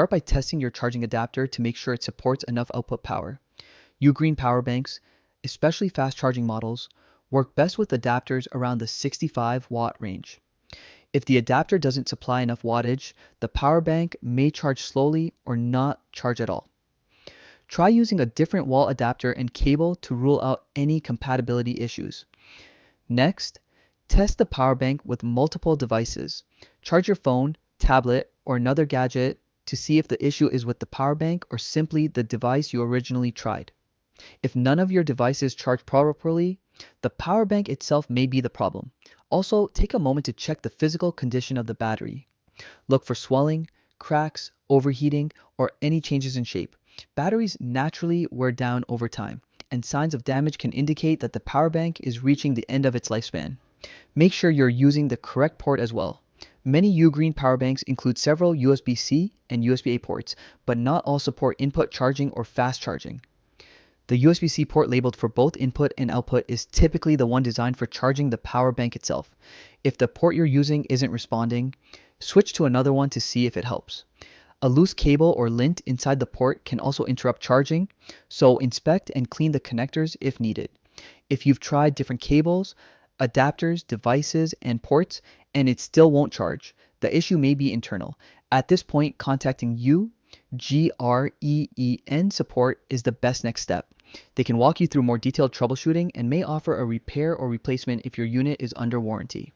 Start by testing your charging adapter to make sure it supports enough output power. UGREEN power banks, especially fast charging models, work best with adapters around the 65 watt range. If the adapter doesn't supply enough wattage, the power bank may charge slowly or not charge at all. Try using a different wall adapter and cable to rule out any compatibility issues. Next, test the power bank with multiple devices. Charge your phone, tablet, or another gadget to see if the issue is with the power bank or simply the device you originally tried. If none of your devices charge properly, the power bank itself may be the problem. Also, take a moment to check the physical condition of the battery. Look for swelling, cracks, overheating, or any changes in shape. Batteries naturally wear down over time, and signs of damage can indicate that the power bank is reaching the end of its lifespan. Make sure you're using the correct port as well. Many UGREEN power banks include several USB-C and USB-A ports, but not all support input charging or fast charging. The USB-C port labeled for both input and output is typically the one designed for charging the power bank itself. If the port you're using isn't responding, switch to another one to see if it helps. A loose cable or lint inside the port can also interrupt charging, so inspect and clean the connectors if needed. If you've tried different cables, adapters, devices, and ports, and it still won't charge, the issue may be internal. At this point, contacting UGREEN support is the best next step. They can walk you through more detailed troubleshooting and may offer a repair or replacement if your unit is under warranty.